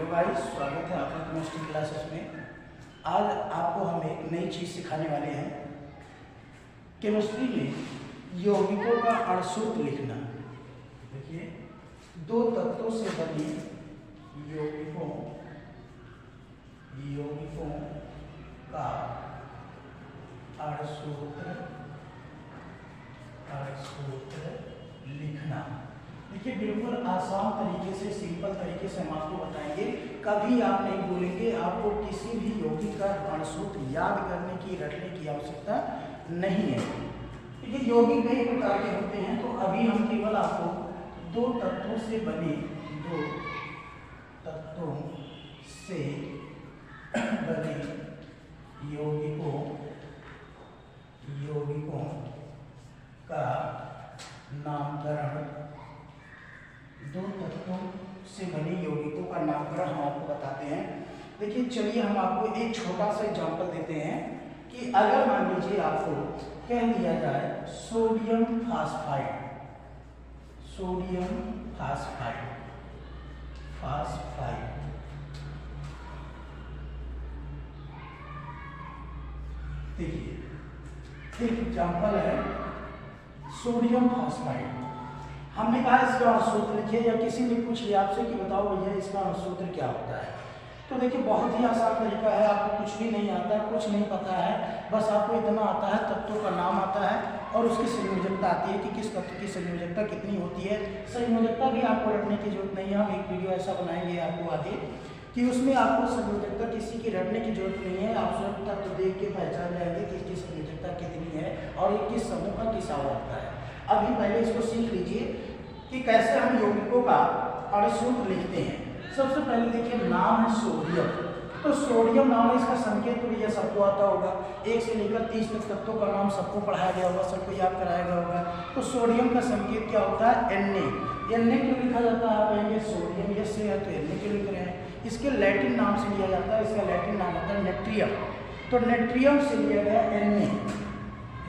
Hello guys, स्वागत है आपका केमिस्ट्री क्लासेस में। आज आपको हम एक नई चीज़ सिखाने वाले हैं। केमिस्ट्री में यौगिकों का अणसूत्र लिखना। देखिए, दो तत्वों से बने यौगिकों का अणसूत्र लिखना। देखिए, बिल्कुल आसान तरीके से, सिंपल तरीके से हम आपको बताएंगे। कभी आप नहीं बोलेंगे, आपको किसी भी यौगिक का अणसूत्र याद करने की, रटने की आवश्यकता नहीं है। देखिए, यौगिक कई प्रकार के होते हैं, तो अभी हम केवल आपको दो तत्वों से बने यौगिकों का नामकरण, दो तत्वों से बने यौगिकों का नामकरण हम आपको बताते हैं। देखिए, चलिए हम आपको एक छोटा सा एग्जांपल देते हैं कि अगर मान लीजिए आपको कह दिया जाए सोडियम फास्फाइड, देखिए एक एग्जांपल है सोडियम फास्फाइड। हमने कहा इसका अणुसूत्र लिखिए, या किसी ने पूछ लिया आपसे कि बताओ भैया इसका अणुसूत्र क्या होता है, तो देखिए बहुत ही आसान तरीका है। आपको कुछ भी नहीं आता है, कुछ नहीं पता है, बस आपको इतना आता है, तत्वों का नाम आता है और उसकी संयोजकता आती है कि किस तत्व की संयोजकता कितनी होती है। संयोजकता भी आपको रटने की जरूरत नहीं है। हम एक वीडियो ऐसा बनाएंगे आपको आगे कि उसमें आपको संयोजकता किसी की रटने की जरूरत नहीं है। आप स्वयं तत्व देख के पहचान जाएंगे कि इसकी संयोजकता कितनी है और ये किस समूह का किस आवर्त है। अभी पहले इसको सीख लीजिए कि कैसे हम यौगिकों का अणुसूत्र लिखते हैं। सबसे पहले देखिए, नाम है सोडियम, तो सोडियम नाम है, इसका संकेत तो ये सबको आता होगा। 1 से लेकर 30 तक तत्वों का नाम सबको पढ़ाया गया होगा, सबको याद कराया गया होगा। तो सोडियम का संकेत क्या होता है? Na क्यों लिखा जाता है? आप कहेंगे सोडियम यस है तो Na क्यों लिख रहे हैं? इसके लैटिन नाम से लिया जाता है, इसका लैटिन नाम होता है नेट्रियम, तो नेट्रियम से लिया गया Na,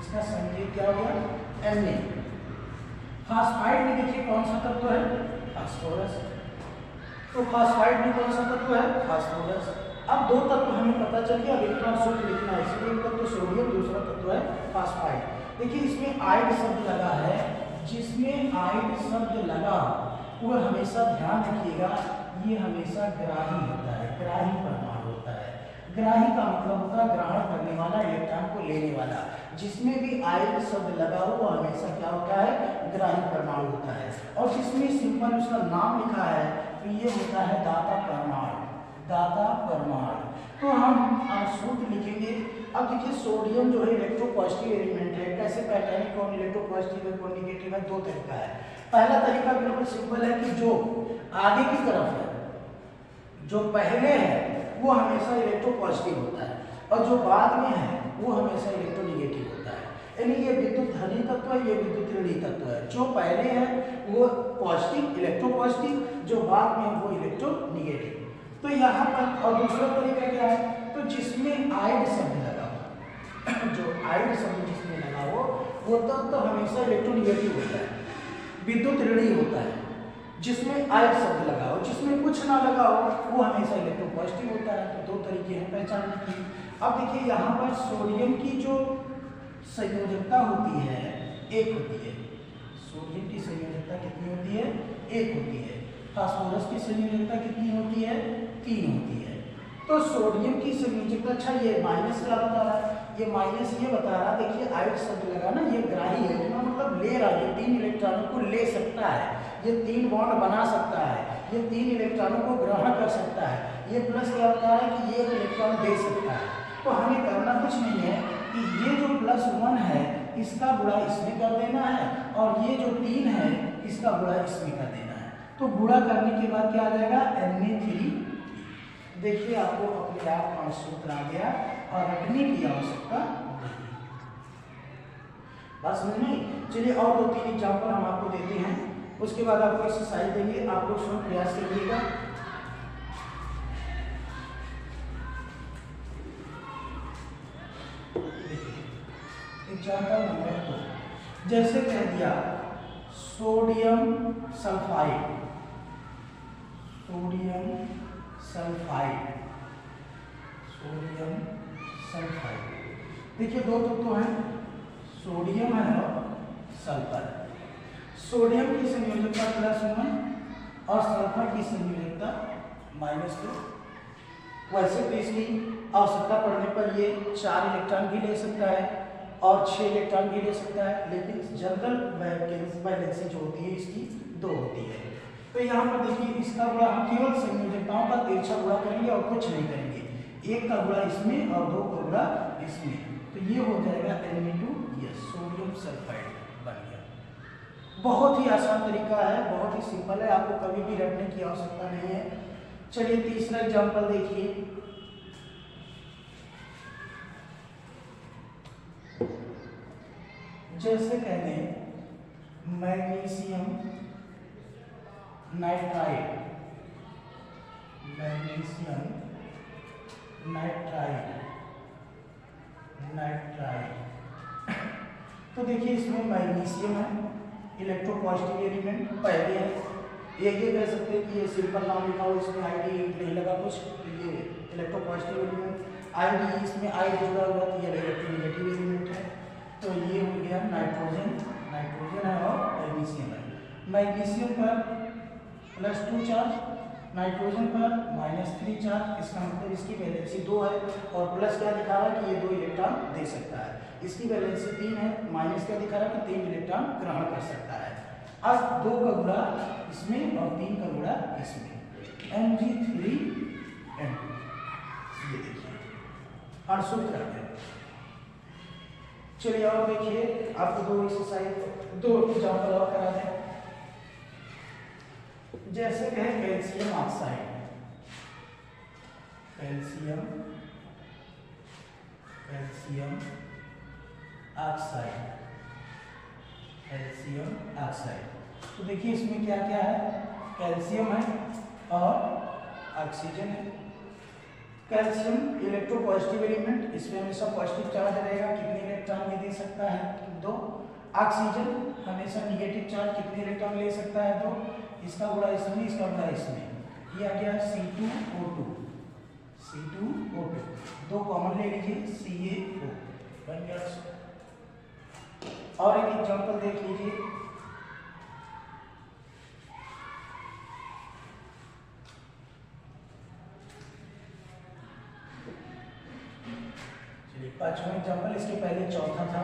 इसका संकेत क्या हो गया? Na। फास्फाइड में देखिए कौन सा तत्व है? फास्फोरस, तो फास्फाइड में कौन सा तत्व है? फास्फोरस। अब दो तत्व हमें पता चल गया, अब इनका सूत्र लिखना है। इसलिए एक तत्व सोडियम, दूसरा तत्व है फास्फाइड। देखिए, इसमें आइड शब्द लगा है, जिसमें आइड शब्द लगा वो हमेशा ध्यान रखिएगा, ये हमेशा ग्राही होता है, ग्राही परमाणु होता है। ग्राही का मतलब होता है ग्रहण करने वाला, इलेक्ट्रॉन को लेने वाला। जिसमें भी आइड शब्द लगा हो वो हमेशा क्या होता है? ग्राही परमाणु होता है। और जिसमें सिंपल उसका नाम लिखा है तो ये होता है दाता परमाणु, दाता परमाणु। तो हम सूत्र लिखेंगे। अब देखिए, सोडियम जो है इलेक्ट्रोपॉजिटिव एलिमेंट है। कैसे पहचाने कौन इलेक्ट्रोपॉजिटिव है कौन निगेटिव है? दो तरीका है। पहला तरीका बिल्कुल सिंपल है कि जो आगे की तरफ है, जो पहले है वो हमेशा इलेक्ट्रोपॉजिटिव होता है और जो बाद में है वो हमेशा इलेक्ट्रोनिगेटिव होता है। यानी ये विद्युत धनी तत्व है, ये विद्युत ऋणी तत्व है। जो पहले है वो पॉजिटिव, इलेक्ट्रोपॉजिटिव, जो बाद में वो इलेक्ट्रोनिगेटिव। तो यहाँ पर और दूसरा तरीका क्या है? तो जिसमें आइड शब्द लगा हो, जो आइड शब्द जिसमें लगा हो वो तत्व हमेशा इलेक्ट्रोनिगेटिव होता है, विद्युत ऋणी होता है। जिसमें आइड शब्द लगा हो, जिसमें कुछ ना लगा हो वो हमेशा इलेक्ट्रोपॉजिटिव होता है। तो दो तरीके हैं पहचानने की। अब देखिए, यहाँ पर सोडियम की जो संयोजकता होती है एक होती है। सोडियम की संयोजकता कितनी होती है? एक होती है। फास्फोरस की संयोजकता कितनी होती है? 3 होती है। तो सोडियम की संयोजकता, अच्छा ये माइनस क्या बता रहा है? ये माइनस ये बता रहा है, देखिए आइड शब्द लगा ना, ये ग्राही है, मतलब ले रहा है, ये 3 इलेक्ट्रॉनों को ले सकता है, ये 3 बॉन्ड बना सकता है, ये 3 इलेक्ट्रॉनों को ग्रहण कर सकता है। ये प्लस क्या बता रहा है कि ये इलेक्ट्रॉन दे सकता है। तो हमें करना कुछ नहीं है कि ये जो +1 है इसका गुणा इसमें कर देना है और ये जो 3 है इसका गुणा इसमें कर देना है। तो गुणा करने के बाद क्या आ जाएगा? Na3। देखिए, आपको अपने आप अणुसूत्र आ गया और रटने की आवश्यकता नहीं। बस नहीं, चलिए और 2-3 एग्जाम्पल हम आपको देते हैं, उसके बाद आपको एक्सरसाइज देंगे। आप लोग स्वयं प्रयास करिएगा। एग्जाम्पल नंबर 2, जैसे कह दिया sodium sulphide, sodium sulphide, sodium sulphide. देखिए दो तत्व हैं, सोडियम है और सल्फर। सोडियम की संयोजकता +1 और सल्फर की संयोजकता -2। वैसे तो इसकी आवश्यकता पड़ने पर ये 4 इलेक्ट्रॉन भी ले सकता है और 6 इलेक्ट्रॉन भी ले सकता है, लेकिन जनरल वैलेंसी जो होती है इसकी 2 होती है। तो यहाँ पर देखिए इसका गुणा हम केवल संयोजकताओं का तिरछा गुणा करेंगे और कुछ नहीं करेंगे। 1 का गुणा इसमें और 2 का गुणा इसमें, तो ये हो जाएगा Na2, सोडियम सल्फाइड बन गया। बहुत ही आसान तरीका है, बहुत ही सिंपल है, आपको कभी भी रटने की आवश्यकता नहीं है। चलिए तीसरा एग्जाम्पल देखिए। जैसे कहते हैं मैग्नीशियम नाइट्राइड, मैग्नीशियम नाइट्राइड, तो देखिए इसमें मैग्नीशियम है, इलेक्ट्रोपॉजिटिव एलिमेंट पहले है। ये कह सकते हैं कि ये सिंपल नाम लिखा हो, इसमें आईडी नहीं लगा कुछ, ये इलेक्ट्रोपॉजिटिव एलिमेंट। आईडी इसमें आईडी जुड़ा हुआ तो ये इलेक्ट्रोनेगेटिव एलिमेंट है। तो ये हो गया नाइट्रोजन, नाइट्रोजन है और मैग्नीशियम है। मैग्नीशियम पर +2 चार्ज, नाइट्रोजन पर -3 चार्ज, इसका मतलब इसकी वैलेंसी 2 है और प्लस क्या दिखा रहा है कि ये 2 इलेक्ट्रॉन दे सकता है। इसकी वैलेंसी 3 है, माइनस क्या दिखा रहा है कि 3 इलेक्ट्रॉन ग्रहण कर सकता है। अब 2 का गुणा इसमें और 3 का गुणा इसमें, Mg3N2। ये देखिए अणुसूत्र कर दिया। चलिए और देखिए, आपको 2 एक्सरसाइज 2 एग्जाम्पल और करा दें। जैसे कहें calcium oxide, calcium oxide, calcium oxide. तो देखिए इसमें क्या क्या है, कैल्शियम है और ऑक्सीजन है। कैल्शियम इलेक्ट्रोपॉजिटिव एलिमेंट, इसमें हमेशा पॉजिटिव चार्ज रहेगा, कितने इलेक्ट्रॉन ये दे सकता है 2। ऑक्सीजन हमेशा निगेटिव चार्ज, कितने इलेक्ट्रॉन ले सकता है 2। इसका गुणा इसमें, इसका गुणा इसमें, ये आ गया C2O2, C2O2, 2 कॉमन ले लीजिए, CaO बन गया। और एक एग्जांपल देख लीजिए। चलिए 5वां एग्जांपल, इसके पहले चौथा था।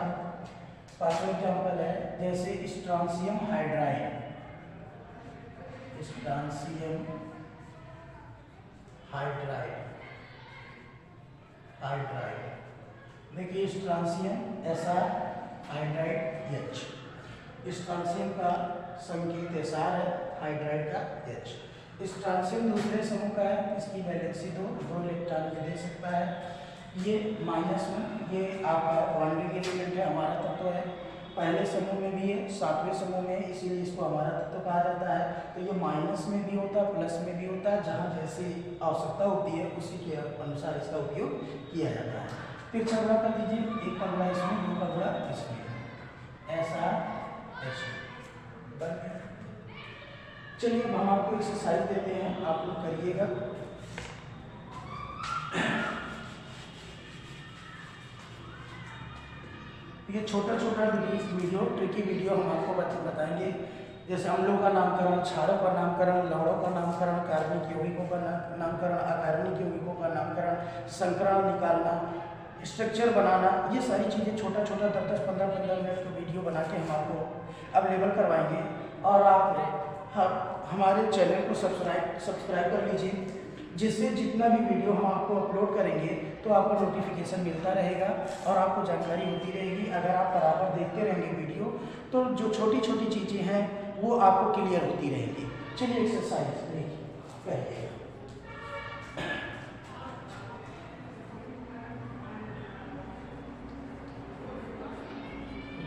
5वां एग्जांपल है जैसे स्ट्रांसियम हाइड्राइड, स्ट्रांसियम हाइड्राइड, देखिए strontium Sr, hydride H। Strontium का संकेत Sr है, हाइड्राइड का H। स्ट्रांसियम दूसरे समूह का है, इसकी वैलेंसी 2 इलेक्ट्रॉन ये दे सकता है। ये -1, ये आपका बॉन्डिंग एलिमेंट है, हमारा तत्व है। पहले समूह में भी है, 7वें समूह में, इसीलिए इसको हमारा तत्व कहा जाता है। तो ये माइनस में भी होता है, प्लस में भी होता है, जहाँ जैसी आवश्यकता होती है उसी के अनुसार इसका उपयोग किया जाता है। फिर चौड़ा कर दीजिए, 1 का गुणा इसमें, 2 का गुणा इसमें, SrH बन गया। चलिए अब हम आपको एक्सरसाइज देते हैं, आप लोग करिएगा। ये छोटा छोटा वीडियो, ट्रिकी वीडियो हम आपको बताएंगे। जैसे अम्लों का नामकरण, क्षारों का नामकरण, लवणों का नामकरण, कार्बनिक यौगिकों का नामकरण, अकार्बनिक यौगिकों का नामकरण, संकरण निकालना, स्ट्रक्चर बनाना, ये सारी चीज़ें छोटा छोटा 10-15 मिनट का वीडियो बना के हम आपको अवेलेबल करवाएंगे। और आप हमारे चैनल को सब्सक्राइब कर लीजिए, जिससे जितना भी वीडियो हम आपको अपलोड करेंगे तो आपको नोटिफिकेशन मिलता रहेगा और आपको जानकारी होती रहेगी। अगर आप बराबर देखते रहेंगे वीडियो, तो जो छोटी छोटी चीज़ें हैं वो आपको क्लियर होती रहेंगी। चलिए एक्सरसाइज देखिए।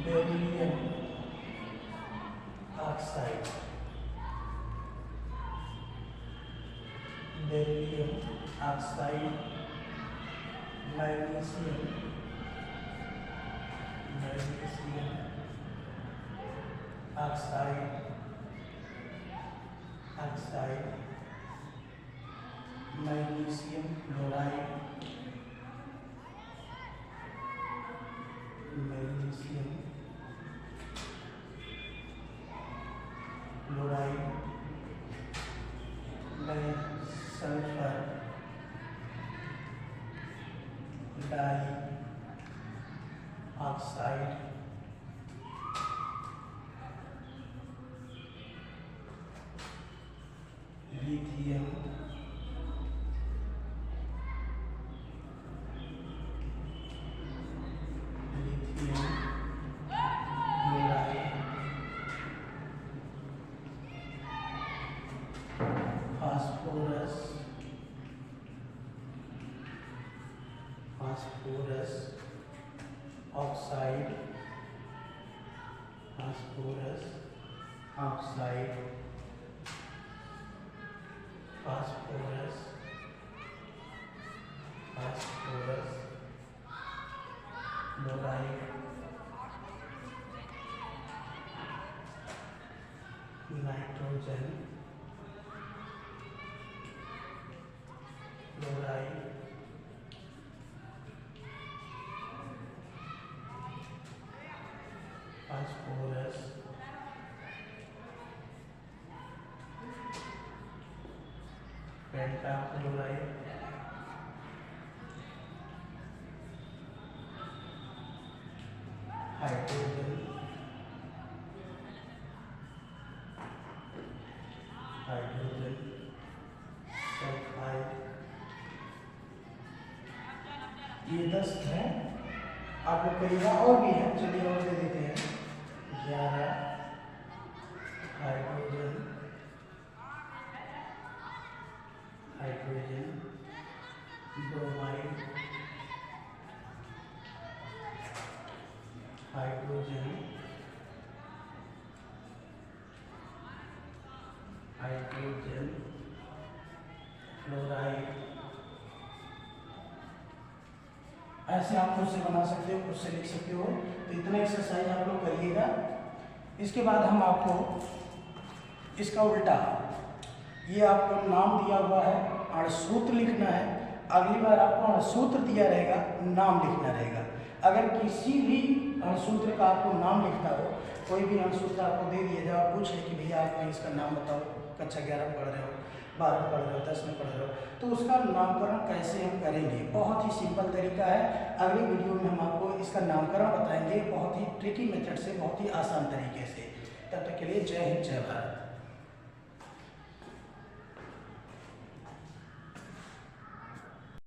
Beryllium oxide, beryllium oxide, magnesium oxide, magnesium chloride, magnesium chloride, sulphur di oxide, lithium, chloride, phosphorus, phosphorus oxide, phosphorus oxide, phosphorus, phosphorus chloride, nitrogen chloride, phosphorus, pentachloride, hydrogen, hydrogen sulphide. ये 10 है। आप लोग कहिएगा और भी है, चलिए और दे देते हैं। 11 hydrogen, hydrogen bromide, hydrogen, hydrogen fluoride. ऐसे आप खुद से बना सकते हो, खुद से लिख सकते हो। तो इतना एक्सरसाइज आप लोग करिएगा। इसके बाद हम आपको इसका उल्टा, ये आपको नाम दिया हुआ है, अणसूत्र लिखना है। अगली बार आपको अणसूत्र दिया रहेगा, नाम लिखना रहेगा। अगर किसी भी अणसूत्र का आपको नाम लिखना हो, कोई भी अणसूत्र आपको दे दिया जाए, आप पूछ लें कि भैया आप इसका नाम बताओ, कक्षा 11 में पढ़ रहे हो, 12 में पढ़ रहे हो, 10 में पढ़ रहे हो, तो उसका नामकरण कैसे हम करेंगे, बहुत ही सिंपल तरीका है। अगली वीडियो में हम आपको इसका नामकरण बताएंगे, बहुत ही ट्रिकी मेथड से, बहुत ही आसान तरीके से। तब तक के लिए जय हिंद, जय भारत।